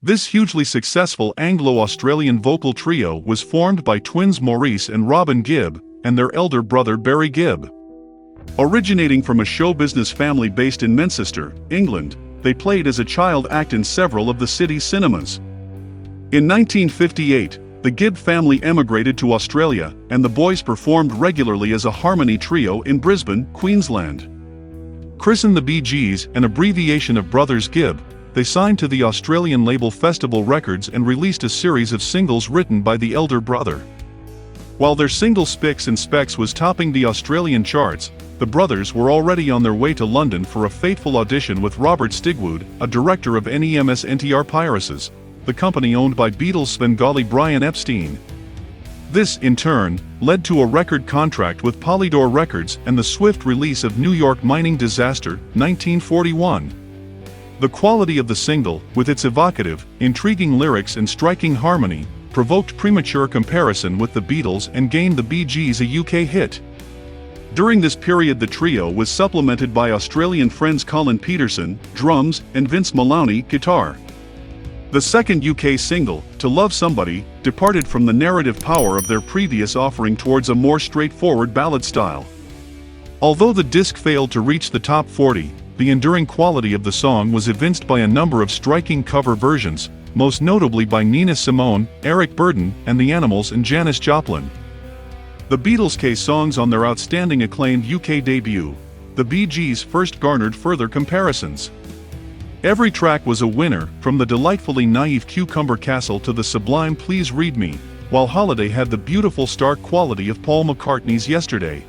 This hugely successful Anglo-Australian vocal trio was formed by twins Maurice and Robin Gibb, and their elder brother Barry Gibb. Originating from a show business family based in Manchester, England, they played as a child act in several of the city's cinemas. In 1958, the Gibb family emigrated to Australia, and the boys performed regularly as a harmony trio in Brisbane, Queensland. Christened the Bee Gees, an abbreviation of Brothers Gibb, they signed to the Australian label Festival Records and released a series of singles written by the elder brother. While their single Spicks and Specks was topping the Australian charts, the brothers were already on their way to London for a fateful audition with Robert Stigwood, a director of NEMS NTR Piracies, the company owned by Beatles Svengali Brian Epstein. This, in turn, led to a record contract with Polydor Records and the swift release of New York Mining Disaster, 1941. The quality of the single, with its evocative, intriguing lyrics and striking harmony, provoked premature comparison with the Beatles and gained the Bee Gees a UK hit. During this period the trio was supplemented by Australian friends Colin Peterson, drums, and Vince Maloney, guitar. The second UK single, To Love Somebody, departed from the narrative power of their previous offering towards a more straightforward ballad style. Although the disc failed to reach the top 40, the enduring quality of the song was evinced by a number of striking cover versions, most notably by Nina Simone, Eric Burdon, and The Animals and Janis Joplin. The Beatles' songs on their outstanding acclaimed UK debut, the Bee Gees first garnered further comparisons. Every track was a winner, from the delightfully naive Cucumber Castle to the sublime Please Read Me, while Holiday had the beautiful stark quality of Paul McCartney's Yesterday.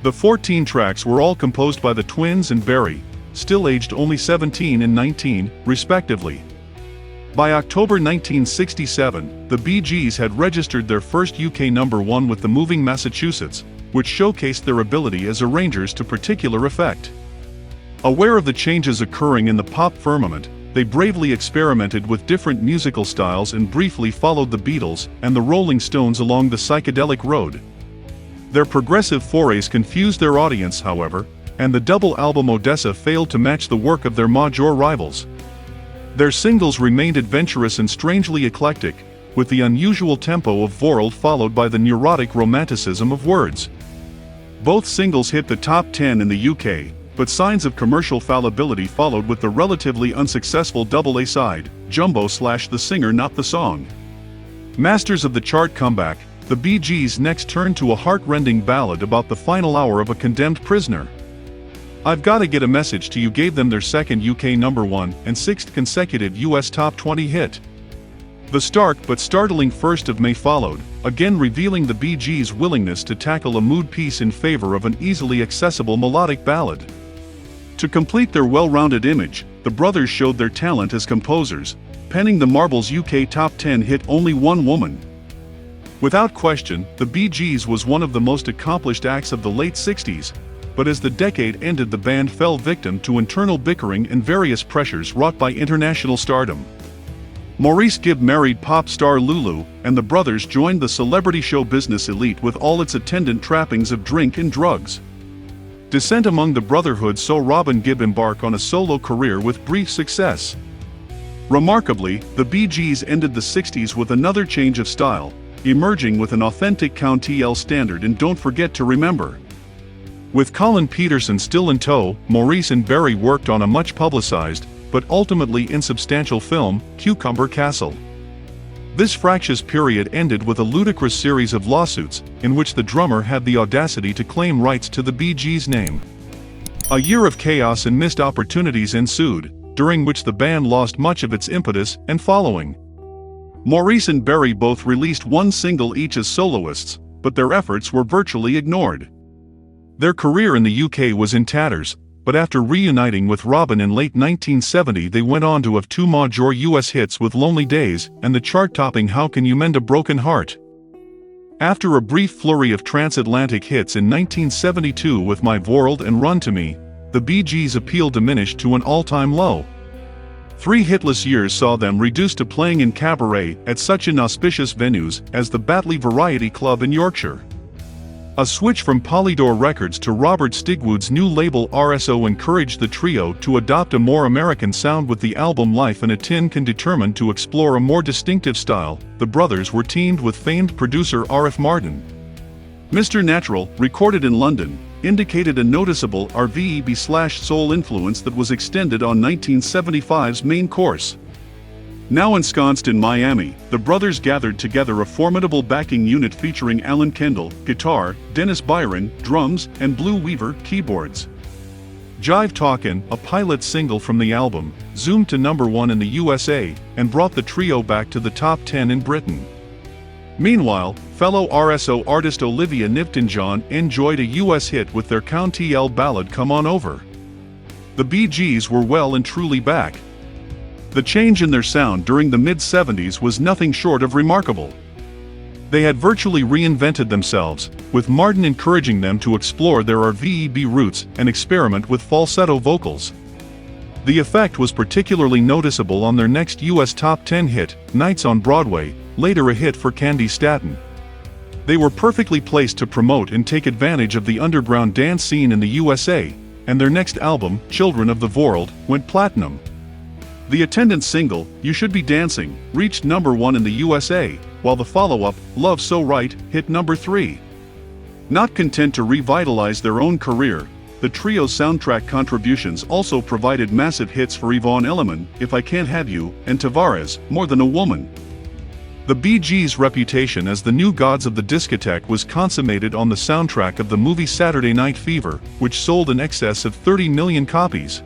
The 14 tracks were all composed by the twins and Barry, still aged only 17 and 19, respectively. By October 1967, the Bee Gees had registered their first UK #1 with the Moving Massachusetts, which showcased their ability as arrangers to particular effect. Aware of the changes occurring in the pop firmament, they bravely experimented with different musical styles and briefly followed the Beatles and the Rolling Stones along the psychedelic road. Their progressive forays confused their audience, however, and the double album Odessa failed to match the work of their major rivals. Their singles remained adventurous and strangely eclectic, with the unusual tempo of Vorld followed by the neurotic romanticism of Words. Both singles hit the top 10 in the UK, but signs of commercial fallibility followed with the relatively unsuccessful double A-side, Jumbo / The Singer Not the Song. Masters of the chart comeback, the Bee Gees next turned to a heart-rending ballad about the final hour of a condemned prisoner. I've Gotta Get a Message to You gave them their second UK #1 and sixth consecutive US top 20 hit. The stark but startling 1st of May followed, again revealing the Bee Gees' willingness to tackle a mood piece in favor of an easily accessible melodic ballad. To complete their well-rounded image, the brothers showed their talent as composers, penning the Marbles UK top 10 hit Only One Woman. Without question, the Bee Gees was one of the most accomplished acts of the late 60s, but as the decade ended the band fell victim to internal bickering and various pressures wrought by international stardom. Maurice Gibb married pop star Lulu, and the brothers joined the celebrity show business elite with all its attendant trappings of drink and drugs. Descent among the brotherhood saw Robin Gibb embark on a solo career with brief success. Remarkably, the Bee Gees ended the 60s with another change of style, emerging with an authentic Count L standard in Don't Forget to Remember. With Colin Peterson still in tow, Maurice and Barry worked on a much publicized, but ultimately insubstantial film, Cucumber Castle. This fractious period ended with a ludicrous series of lawsuits, in which the drummer had the audacity to claim rights to the Bee Gees' name. A year of chaos and missed opportunities ensued, during which the band lost much of its impetus and following. Maurice and Barry both released one single each as soloists, but their efforts were virtually ignored. Their career in the UK was in tatters, but after reuniting with Robin in late 1970 they went on to have two major US hits with Lonely Days and the chart-topping How Can You Mend a Broken Heart. After a brief flurry of transatlantic hits in 1972 with My World and Run to Me, the Bee Gees' appeal diminished to an all-time low. 3 hitless years saw them reduced to playing in cabaret at such inauspicious venues as the Batley Variety Club in Yorkshire. A switch from Polydor Records to Robert Stigwood's new label RSO encouraged the trio to adopt a more American sound, with the album Life in a Tin Can determined to explore a more distinctive style. The brothers were teamed with famed producer R.F. Martin. Mr. Natural, recorded in London, indicated a noticeable R&B/soul influence that was extended on 1975's main course. Now ensconced in Miami, the brothers gathered together a formidable backing unit featuring Alan Kendall, guitar, Dennis Byron, drums, and Blue Weaver, keyboards. Jive Talkin', a pilot single from the album, zoomed to #1 in the USA, and brought the trio back to the top 10 in Britain. Meanwhile, fellow RSO artist Olivia Newton-John enjoyed a US hit with their County L ballad Come On Over. The Bee Gees were well and truly back. The change in their sound during the mid-70s was nothing short of remarkable. They had virtually reinvented themselves, with Martin encouraging them to explore their R&B roots and experiment with falsetto vocals. The effect was particularly noticeable on their next US top 10 hit, Nights on Broadway, later a hit for Candy Staton. They were perfectly placed to promote and take advantage of the underground dance scene in the USA, and their next album, Children of the World, went platinum. The attendant single, You Should Be Dancing, reached #1 in the USA, while the follow-up, Love So Right, hit #3. Not content to revitalize their own career, the trio's soundtrack contributions also provided massive hits for Yvonne Elliman, If I Can't Have You, and Tavares, More Than a Woman. The Bee Gees' reputation as the new gods of the discotheque was consummated on the soundtrack of the movie Saturday Night Fever, which sold in excess of 30 million copies.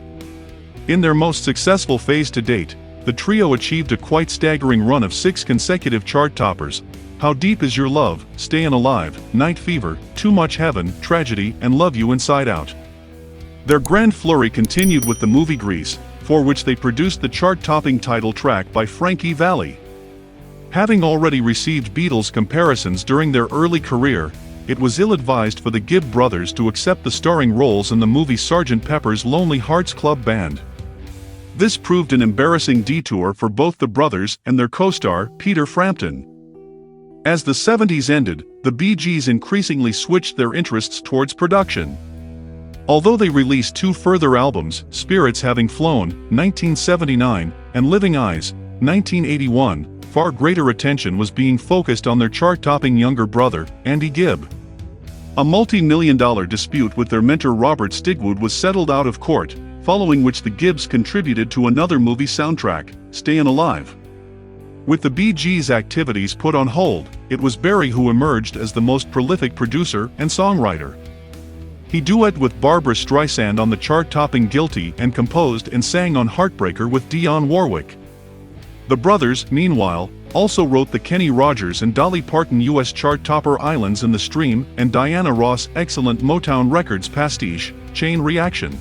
In their most successful phase to date, the trio achieved a quite staggering run of 6 consecutive chart toppers: How Deep Is Your Love, Stayin' Alive, Night Fever, Too Much Heaven, Tragedy, and Love You Inside Out. Their grand flurry continued with the movie Grease, for which they produced the chart-topping title track by Frankie Valli. Having already received Beatles comparisons during their early career, it was ill-advised for the Gibb brothers to accept the starring roles in the movie Sgt. Pepper's Lonely Hearts Club Band. This proved an embarrassing detour for both the brothers and their co-star, Peter Frampton. As the 70s ended, the Bee Gees increasingly switched their interests towards production. Although they released 2 further albums, Spirits Having Flown, 1979, and Living Eyes, 1981, far greater attention was being focused on their chart-topping younger brother, Andy Gibb. A multi-million-dollar dispute with their mentor Robert Stigwood was settled out of court, following which the Gibbs contributed to another movie soundtrack, Stayin' Alive. With the Bee Gees' activities put on hold, it was Barry who emerged as the most prolific producer and songwriter. He duetted with Barbra Streisand on the chart-topping Guilty and composed and sang on Heartbreaker with Dionne Warwick. The brothers, meanwhile, also wrote the Kenny Rogers and Dolly Parton US chart topper Islands in the Stream and Diana Ross' excellent Motown Records pastiche, Chain Reaction.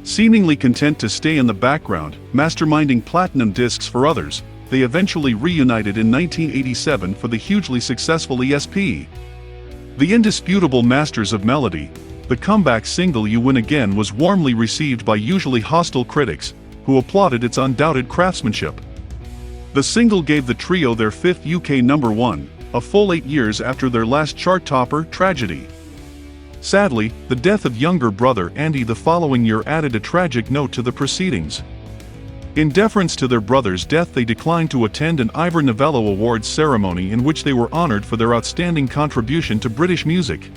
Seemingly content to stay in the background, masterminding platinum discs for others, they eventually reunited in 1987 for the hugely successful ESP. The indisputable masters of melody, the comeback single You Win Again was warmly received by usually hostile critics, who applauded its undoubted craftsmanship. The single gave the trio their 5th UK #1, a full 8 years after their last chart topper, Tragedy. Sadly, the death of younger brother Andy the following year added a tragic note to the proceedings. In deference to their brother's death, they declined to attend an Ivor Novello Awards ceremony in which they were honored for their outstanding contribution to British music.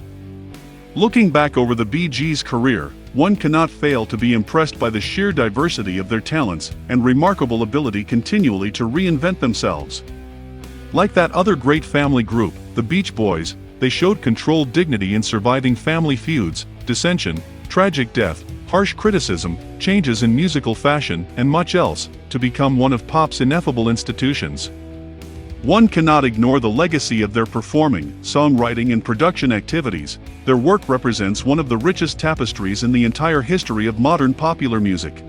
Looking back over the Bee Gees' career, one cannot fail to be impressed by the sheer diversity of their talents and remarkable ability continually to reinvent themselves. Like that other great family group, the Beach Boys, they showed controlled dignity in surviving family feuds, dissension, tragic death, harsh criticism, changes in musical fashion, and much else, to become one of pop's ineffable institutions. One cannot ignore the legacy of their performing, songwriting and production activities. Their work represents one of the richest tapestries in the entire history of modern popular music.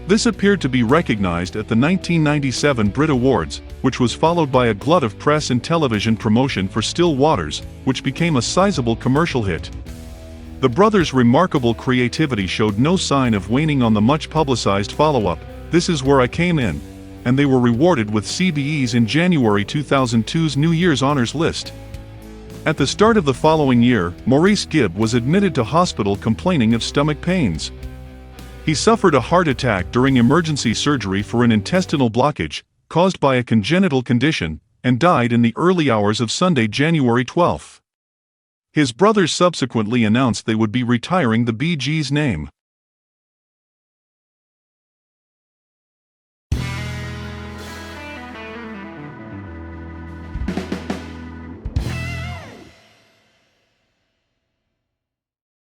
This appeared to be recognized at the 1997 Brit Awards, which was followed by a glut of press and television promotion for Still Waters, which became a sizable commercial hit. The brothers' remarkable creativity showed no sign of waning on the much-publicized follow-up, This Is Where I Came In, and they were rewarded with CBEs in January 2002's New Year's Honors List. At the start of the following year, Maurice Gibb was admitted to hospital complaining of stomach pains. He suffered a heart attack during emergency surgery for an intestinal blockage, caused by a congenital condition, and died in the early hours of Sunday, January 12. His brothers subsequently announced they would be retiring the Bee Gees name.